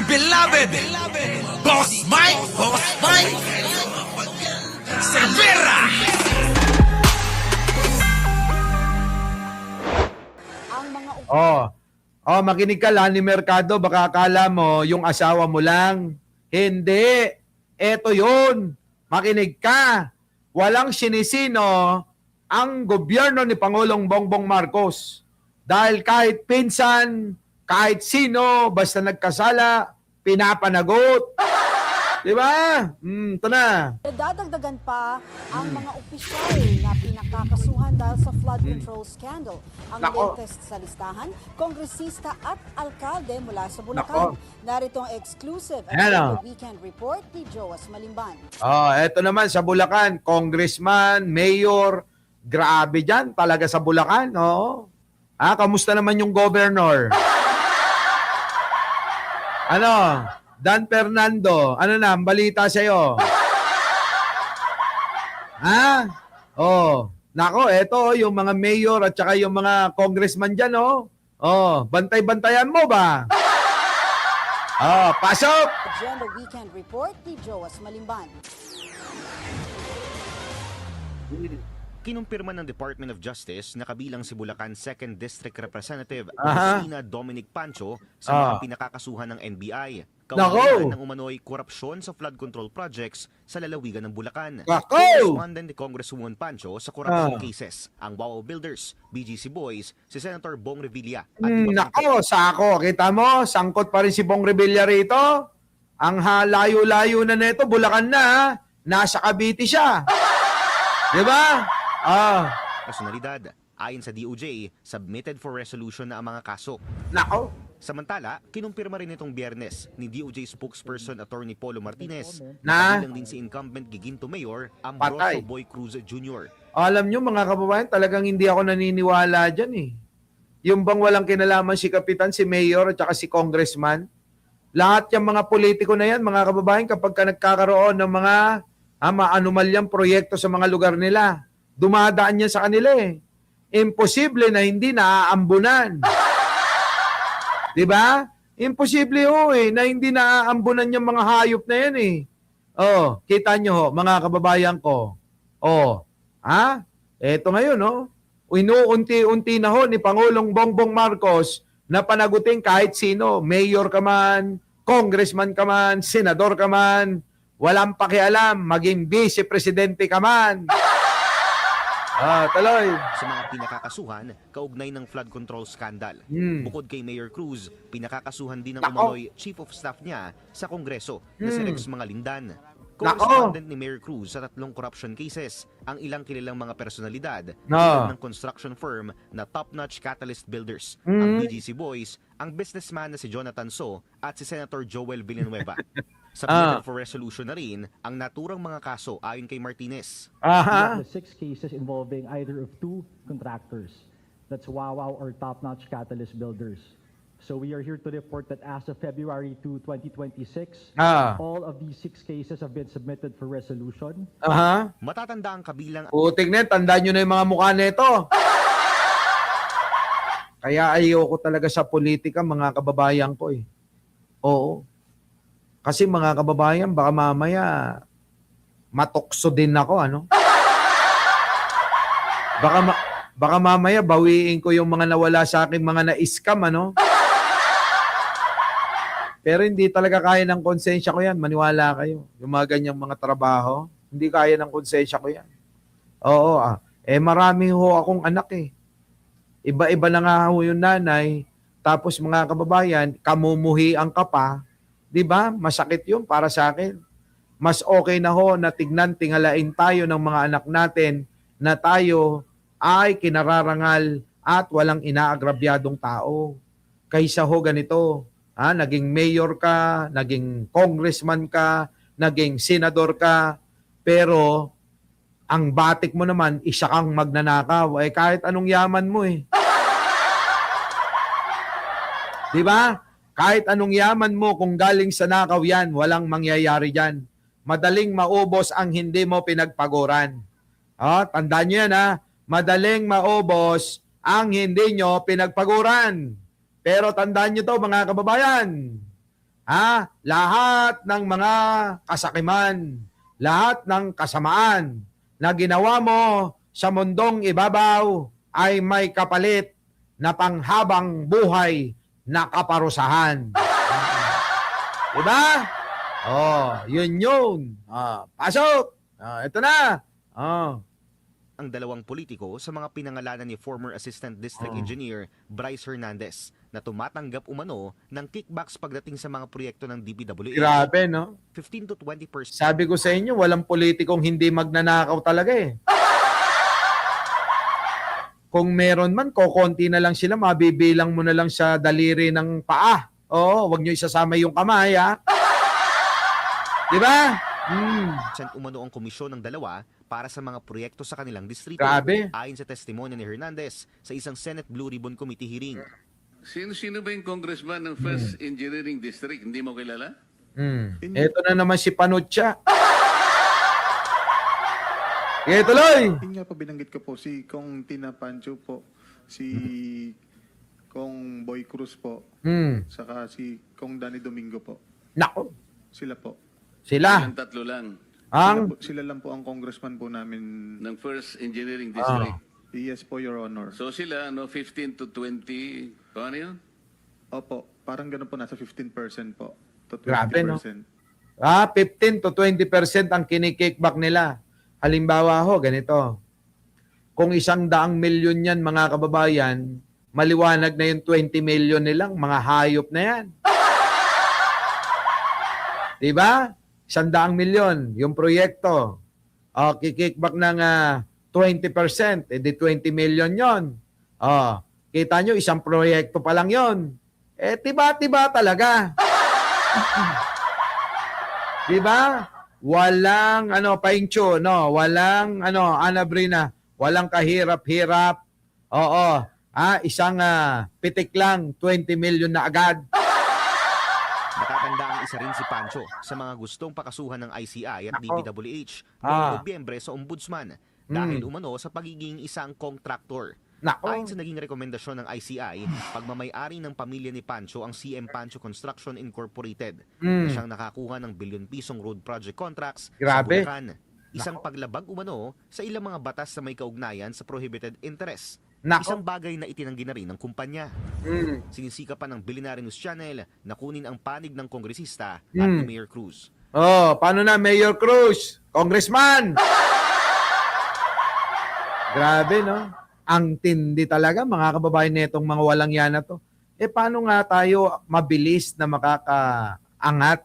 beloved Boss Mike Cervera. Makinig ka, Lani Mercado, baka akala mo yung asawa mo lang. Hindi. Eto yun. Makinig ka. Walang sinisino ang gobyerno ni Pangulong Bongbong Marcos. Dahil kahit pinsan, kahit sino, basta nagkasala, pinapanagot. Di ba? Ito na. Dadagdagan pa ang mga opisyal na pinakakasuhan dahil sa flood control scandal. Ang Nako. latest sa listahan, kongresista at alkalde mula sa Bulacan. Nako. Narito ang exclusive Ayan, at weekend report ni Joas Malimban. Eto naman sa Bulacan, congressman, mayor, grabe dyan talaga sa Bulacan. Kamusta naman yung governor? Ano? Dan Fernando, ano na, ang balita sa'yo? Nako, eto, yung mga mayor at saka yung mga congressman dyan, bantay-bantayan mo ba? Pasok! Agenda weekend report ni Joas Malimban. Kinumpirma ng Department of Justice na kabilang si Bulacan 2nd District Representative Aha. Agustina Dominic Pancho sa mga pinakakasuhan ng NBI. Nako. Kaugnay ng umano'y korupsyon sa flood control projects sa lalawigan ng Bulacan. Nako. Correspondent ni Congresswoman Pancho sa corruption cases, ang Wawaw Builders, BGC Boys, si Senator Bong Revilla at iba pang Nako, sako. Kita mo, sangkot pa rin si Bong Revilla rito. Ang layo-layo na neto, Bulacan na. Nasa Cavite siya. Di ba? personalidad. Ayon sa DOJ, submitted for resolution na ang mga kaso. Nako. Samantala, kinumpirma rin itong Biyernes ni DOJ spokesperson Attorney Polo Martinez Na? kabilang din si incumbent Giginto Mayor Patay. Ambrosio Boy Cruz Jr. Alam nyo mga kababayan, talagang hindi ako naniniwala dyan eh. Yung bang walang kinalaman si Kapitan, si Mayor at saka si Congressman. Lahat yung mga politiko na yan, mga kababayan, kapag ka nagkakaroon ng mga anomalyang proyekto sa mga lugar nila, dumadaan yan sa kanila eh. Imposible na hindi naaambunan. Di ba? Imposible na hindi naaambunan yung mga hayop na yan eh. Kita nyo mga kababayan ko. Eto ngayon inuunti-unti na ni Pangulong Bongbong Marcos na panagutin kahit sino, mayor ka man, congressman ka man, senador ka man, walang pakialam, maging vice-presidente ka man. Tuloy. Sa mga pinakakasuhan, kaugnay ng flood control scandal. Bukod kay Mayor Cruz, pinakakasuhan din ng umano'y chief of staff niya sa Kongreso na si Rex Mangalindan. Correspondent ni Mayor Cruz sa 3 corruption cases, ang ilang kilalang mga personalidad tulad ng construction firm na Top Notch Catalyst Builders, ang BGC Boys, ang businessman na si Jonathan So at si Senator Joel Villanueva. Submitted for resolution na rin ang naturang mga kaso ayon kay Martinez. The 6 cases involving either of 2 contractors. That's Wawaw or Top Notch Catalyst Builders. So we are here to report that as of February 2, 2026, all of these 6 cases have been submitted for resolution. Matatanda ang kabilang Putik na, tandaan nyo na yung mga mukha nito. Kaya ayoko talaga sa politika, mga kababayan ko eh. Oo. Kasi mga kababayan, baka mamaya matukso din ako, Baka mamaya bawiin ko yung mga nawala sa akin, mga na-scam, Pero hindi talaga kaya ng konsensya ko yan. Maniwala kayo. Yung mga ganyang mga trabaho, hindi kaya ng konsensya ko yan. Oo, marami ho akong anak eh. Iba-iba na nga ho yung nanay. Tapos mga kababayan, kamumuhian ka pa. Diba? Masakit yun para sa akin. Mas okay na ho na tingalain tayo ng mga anak natin na tayo ay kinararangal at walang inaagrabyadong tao. Kaysa ho ganito, naging mayor ka, naging congressman ka, naging senador ka, pero ang batik mo naman, isa kang magnanakaw. Kahit anong yaman mo eh. Diba? Kahit anong yaman mo, kung galing sa nakaw yan, walang mangyayari dyan. Madaling maubos ang hindi mo pinagpaguran. Tandaan nyo yan Madaling maubos ang hindi nyo pinagpaguran. Pero tandaan nyo to mga kababayan. lahat ng mga kasakiman, lahat ng kasamaan na ginawa mo sa mundong ibabaw ay may kapalit na panghabang buhay na kaparusahan. Diba? Yun yun. Pasok! Ito na. Ang dalawang politiko sa mga pinangalanan ni former Assistant District Engineer Bryce Hernandez na tumatanggap umano ng kickbacks pagdating sa mga proyekto ng DPWH. Grabe, no? 15 to 20%. Sabi ko sa inyo, walang politikong hindi magnanakaw talaga eh. Kung meron man, kokonti na lang sila, mabibilang mo na lang sa daliri ng paa. Wag nyo isasama yung kamay, ha? Diba? Umano ang komisyon ng dalawa para sa mga proyekto sa kanilang distrito. Grabe. Ayon sa testimonya ni Hernandez sa isang Senate Blue Ribbon Committee hearing. Sino ba yung congressman ng First Engineering District? Hindi mo kilala? Ito na naman si Panucha. Sige, tuloy! Yun nga po, binanggit ko po, si Kong Tina Pancho po, si Kong Boy Cruz po, saka si Kong Danny Domingo po. Nako, Sila po. sila. Yung tatlo lang Sila lang po ang congressman po namin. ng First Engineering District. Yes po, Your Honor. So sila, 15 to 20, ano yun? Opo, parang ganun po, nasa 15% po. To 20%. Grabe, no? 15 to 20% ang kinikickback nila. Halimbawa ganito. Kung 100 milyon yan, mga kababayan, maliwanag na yung 20 million nilang, mga hayop na yan. Diba? 100 milyon, yung proyekto. Kikickback ng 20%, edi 20 million yon. Kita nyo, isang proyekto pa lang yon. Tiba-tiba talaga. Diba? Walang paingcho, no? Walang Ana Brina, walang kahirap-hirap. Isang pitik lang, 20 million na agad. Natatanda ang isa rin si Pancho sa mga gustong pakasuhan ng ICI at DPWH noong Nobyembre sa Ombudsman dahil umano sa pagiging isang contractor. Ayon sa naging rekomendasyon ng ICI, pagmamay-ari ng pamilya ni Pancho ang CM Pancho Construction Incorporated na siyang nakakuha ng bilyon-pisong road project contracts sa Bulacan. Isang paglabag umano sa ilang mga batas na may kaugnayan sa prohibited interest. Isang bagay na itinanggi na rin ng kumpanya. Sinisika pa ng Billionaire News Channel na kunin ang panig ng kongresista at ni Mayor Cruz. Paano na Mayor Cruz? Congressman! Grabe, no? Ang tindi talaga, mga kababayan netong mga walang yan na to. Paano nga tayo mabilis na makakaangat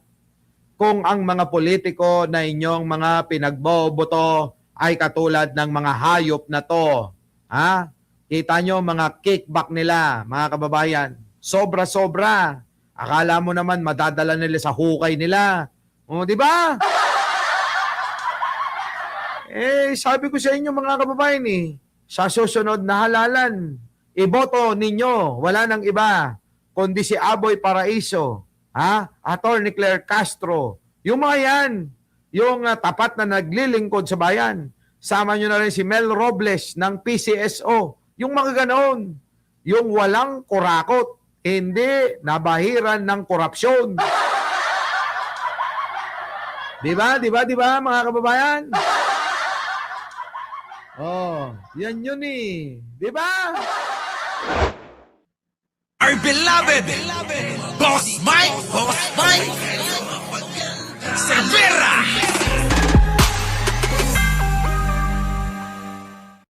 kung ang mga politiko na inyong mga pinagboboto ay katulad ng mga hayop na to? Kita nyo mga kickback nila, mga kababayan. Sobra-sobra. Akala mo naman madadala nila sa hukay nila. Di ba? Sabi ko sa inyo mga kababayan sa susunod na halalan, iboto ninyo, wala nang iba, kundi si Aboy Paraiso, Attorney Claire Castro, yung mga yan, yung tapat na naglilingkod sa bayan. Sama nyo na rin si Mel Robles ng PCSO, yung mga ganoon, yung walang kurakot, hindi nabahiran ng korupsyon. Diba, mga kababayan? Yan yun Di ba? Our beloved Boss Mike!